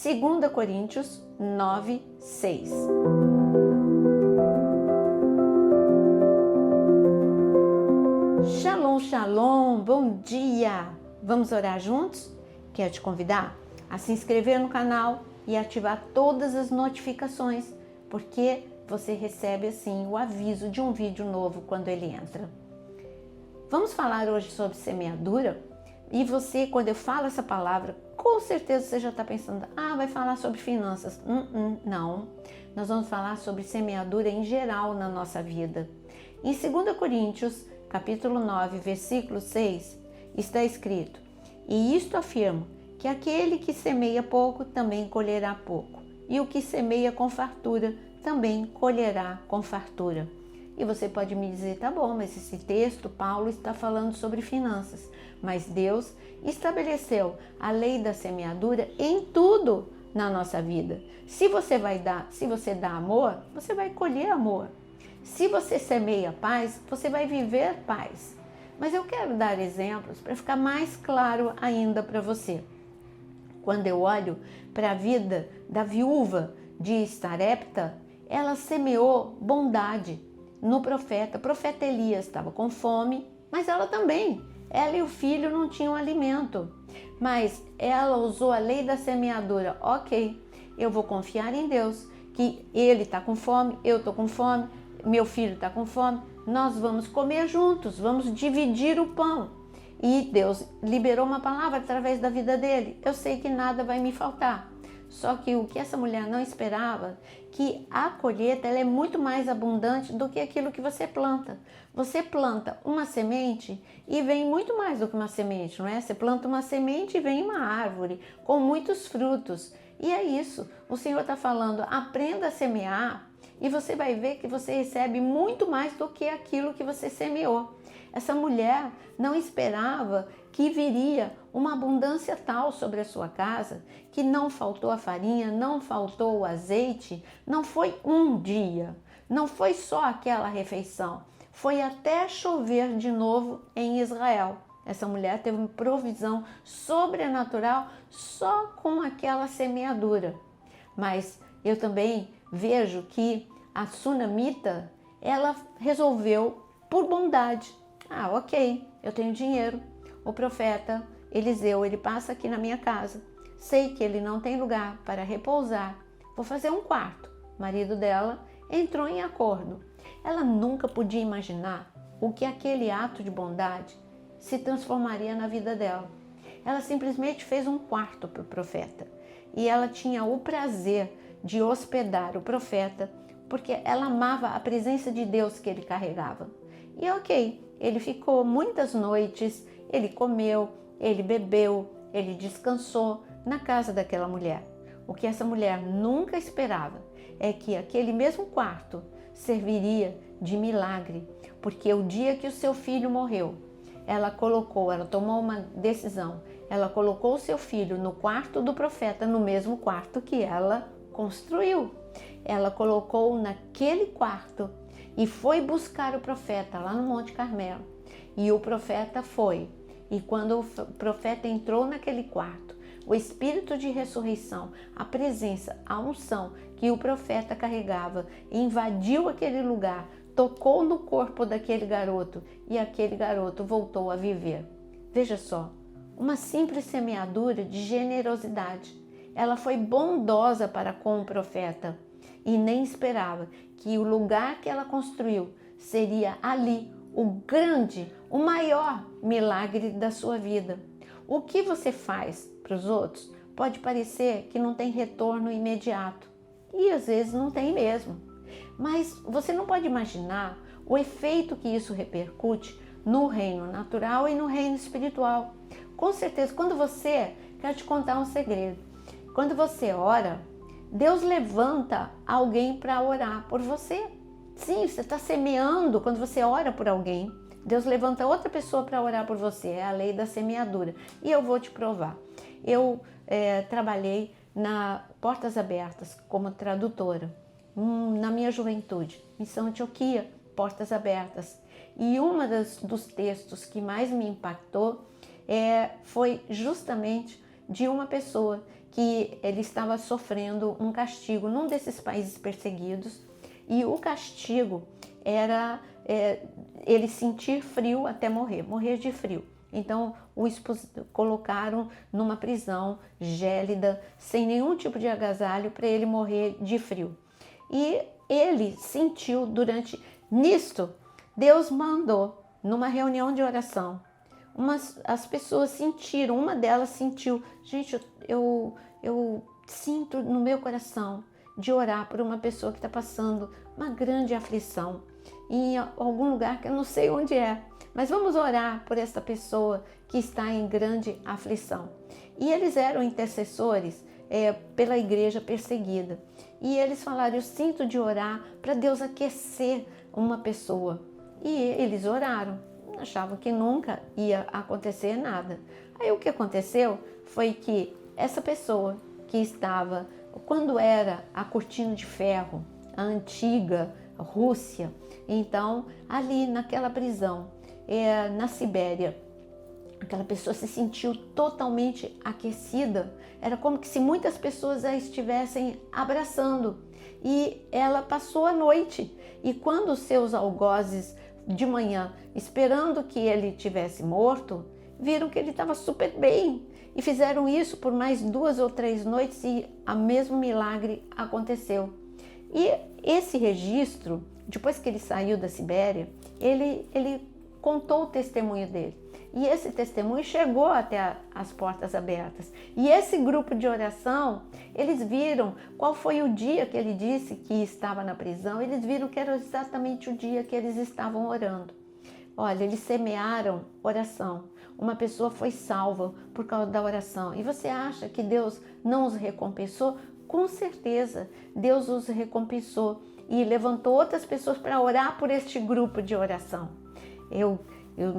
2 Coríntios 9, 6. Shalom, shalom, bom dia! Vamos orar juntos? Quero te convidar a se inscrever no canal e ativar todas as notificações, porque você recebe assim o aviso de um vídeo novo quando ele entra. Vamos falar hoje sobre semeadura? E você, quando eu falo essa palavra, com certeza você já está pensando, vai falar sobre finanças. Não, nós vamos falar sobre semeadura em geral na nossa vida. Em 2 Coríntios, capítulo 9, versículo 6, está escrito: E isto afirmo, que aquele que semeia pouco também colherá pouco, e o que semeia com fartura também colherá com fartura. E você pode me dizer, tá bom, mas esse texto, Paulo está falando sobre finanças. Mas Deus estabeleceu a lei da semeadura em tudo na nossa vida. Se você dá amor, você vai colher amor. Se você semeia paz, você vai viver paz. Mas eu quero dar exemplos para ficar mais claro ainda para você. Quando eu olho para a vida da viúva de Sarepta, ela semeou bondade no profeta. O profeta Elias estava com fome, mas ela também. Ela e o filho não tinham alimento. Mas ela usou a lei da semeadura. Ok, eu vou confiar em Deus, que ele está com fome, eu estou com fome, meu filho está com fome, nós vamos comer juntos, vamos dividir o pão. E Deus liberou uma palavra através da vida dele. Eu sei que nada vai me faltar. Só que o que essa mulher não esperava, que a colheita ela é muito mais abundante do que aquilo que você planta. Você planta uma semente e vem muito mais do que uma semente, não é? Você planta uma semente e vem uma árvore com muitos frutos. E é isso, o Senhor está falando, aprenda a semear e você vai ver que você recebe muito mais do que aquilo que você semeou. Essa mulher não esperava que viria uma abundância tal sobre a sua casa, que não faltou a farinha, não faltou o azeite, não foi um dia, não foi só aquela refeição, foi até chover de novo em Israel. Essa mulher teve uma provisão sobrenatural só com aquela semeadura. Mas eu também vejo que a sunamita, ela resolveu por bondade. Ok, eu tenho dinheiro. O profeta Eliseu, ele passa aqui na minha casa. Sei que ele não tem lugar para repousar. Vou fazer um quarto. O marido dela entrou em acordo. Ela nunca podia imaginar o que aquele ato de bondade se transformaria na vida dela. Ela simplesmente fez um quarto para o profeta. E ela tinha o prazer de hospedar o profeta, porque ela amava a presença de Deus que ele carregava. E ok, ele ficou muitas noites, ele comeu, ele bebeu, ele descansou na casa daquela mulher. O que essa mulher nunca esperava é que aquele mesmo quarto serviria de milagre, porque o dia que o seu filho morreu, ela tomou uma decisão, ela colocou o seu filho no quarto do profeta, no mesmo quarto que ela construiu. Ela colocou naquele quarto e foi buscar o profeta lá no Monte Carmelo. E o profeta foi. E quando o profeta entrou naquele quarto, o espírito de ressurreição, a presença, a unção que o profeta carregava, invadiu aquele lugar, tocou no corpo daquele garoto e aquele garoto voltou a viver. Veja só, uma simples semeadura de generosidade. Ela foi bondosa para com o profeta e nem esperava que o lugar que ela construiu seria ali o grande, o maior milagre da sua vida. O que você faz para os outros pode parecer que não tem retorno imediato, e às vezes não tem mesmo. Mas você não pode imaginar o efeito que isso repercute no reino natural e no reino espiritual. Com certeza, quero te contar um segredo, quando você ora, Deus levanta alguém para orar por você. Sim, você está semeando. Quando você ora por alguém, Deus levanta outra pessoa para orar por você. É a lei da semeadura. E eu vou te provar. Eu trabalhei na Portas Abertas como tradutora na minha juventude. Missão Antioquia, Portas Abertas. E dos textos que mais me impactou foi justamente de uma pessoa que ele estava sofrendo um castigo num desses países perseguidos, e o castigo era ele sentir frio até morrer de frio. Então colocaram numa prisão gélida, sem nenhum tipo de agasalho, para ele morrer de frio. E ele sentiu nisto, Deus mandou, numa reunião de oração, as pessoas sentiram, uma delas sentiu, gente, eu sinto no meu coração de orar por uma pessoa que está passando uma grande aflição em algum lugar que eu não sei onde é, mas vamos orar por essa pessoa que está em grande aflição. E eles eram intercessores pela igreja perseguida. E eles falaram, eu sinto de orar para Deus aquecer uma pessoa. E eles oraram, achavam que nunca ia acontecer nada. Aí o que aconteceu foi que essa pessoa que estava, quando era a cortina de ferro, a antiga Rússia, então ali naquela prisão, na Sibéria, aquela pessoa se sentiu totalmente aquecida, era como se muitas pessoas a estivessem abraçando, e ela passou a noite, e quando os seus algozes de manhã, esperando que ele tivesse morto, viram que ele estava super bem, e fizeram isso por mais 2 ou 3 noites, e o mesmo milagre aconteceu. E esse registro, depois que ele saiu da Sibéria, ele contou o testemunho dele. E esse testemunho chegou até as portas abertas. E esse grupo de oração, eles viram qual foi o dia que ele disse que estava na prisão. Eles viram que era exatamente o dia que eles estavam orando. Olha, eles semearam oração. Uma pessoa foi salva por causa da oração. E você acha que Deus não os recompensou? Com certeza, Deus os recompensou e levantou outras pessoas para orar por este grupo de oração. Eu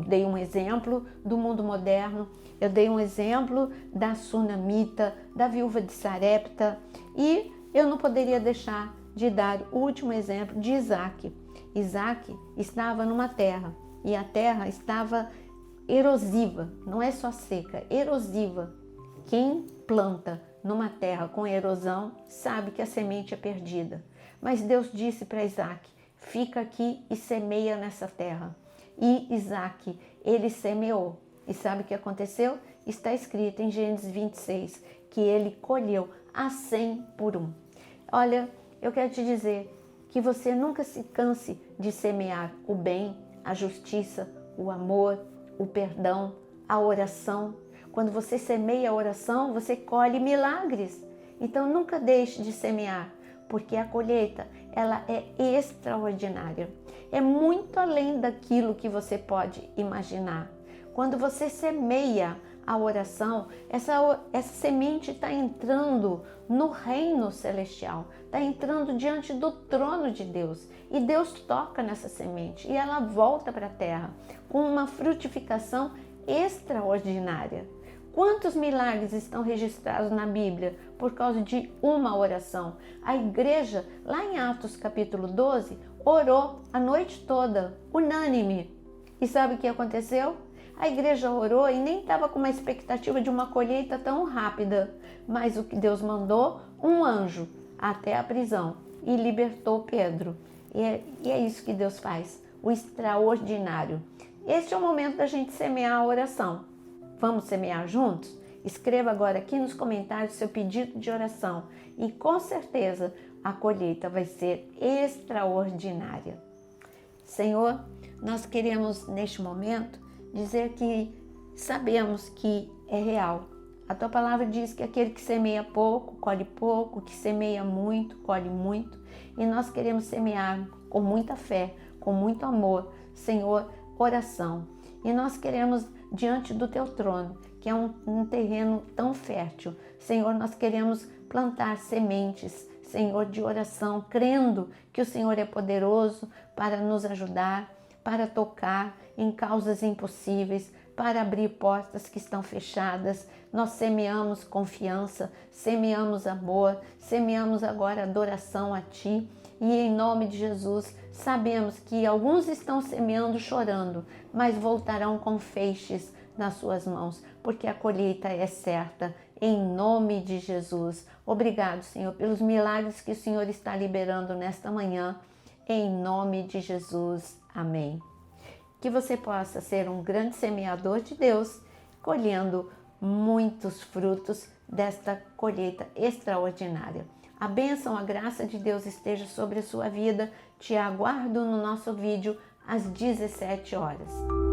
dei um exemplo do mundo moderno, eu dei um exemplo da Sunamita, da viúva de Sarepta, e eu não poderia deixar de dar o último exemplo de Isaac. Isaac estava numa terra, e a terra estava erosiva, não é só seca, erosiva. Quem planta numa terra com erosão sabe que a semente é perdida. Mas Deus disse para Isaac, fica aqui e semeia nessa terra. E Isaac, ele semeou. E sabe o que aconteceu? Está escrito em Gênesis 26, que ele colheu a 100 por 1. Olha, eu quero te dizer que você nunca se canse de semear o bem, a justiça, o amor, o perdão, a oração. Quando você semeia a oração, você colhe milagres. Então nunca deixe de semear, porque a colheita, ela é extraordinária. É muito além daquilo que você pode imaginar. Quando você semeia a oração, essa semente está entrando no reino celestial, está entrando diante do trono de Deus. E Deus toca nessa semente e ela volta para a terra com uma frutificação extraordinária. Quantos milagres estão registrados na Bíblia por causa de uma oração? A igreja, lá em Atos capítulo 12, orou a noite toda, unânime. E sabe o que aconteceu? A igreja orou e nem estava com uma expectativa de uma colheita tão rápida. Mas o que Deus mandou? Um anjo até a prisão e libertou Pedro. E é isso que Deus faz, o extraordinário. Este é o momento da gente semear a oração. Vamos semear juntos? Escreva agora aqui nos comentários seu pedido de oração e com certeza a colheita vai ser extraordinária. Senhor, nós queremos neste momento dizer que sabemos que é real. A tua palavra diz que aquele que semeia pouco, colhe pouco, que semeia muito, colhe muito. E nós queremos semear com muita fé, com muito amor, Senhor, oração. E nós queremos, diante do teu trono, que é um terreno tão fértil, Senhor, nós queremos plantar sementes, Senhor, de oração, crendo que o Senhor é poderoso para nos ajudar, para tocar em causas impossíveis, para abrir portas que estão fechadas. Nós semeamos confiança, semeamos amor, semeamos agora adoração a Ti. E em nome de Jesus, sabemos que alguns estão semeando chorando, mas voltarão com feixes nas suas mãos, porque a colheita é certa em nome de Jesus. Obrigado, Senhor, pelos milagres que o Senhor está liberando nesta manhã, em nome de Jesus. Amém. Que você possa ser um grande semeador de Deus, colhendo muitos frutos desta colheita extraordinária. A bênção, a graça de Deus esteja sobre a sua vida. Te aguardo no nosso vídeo às 17 horas.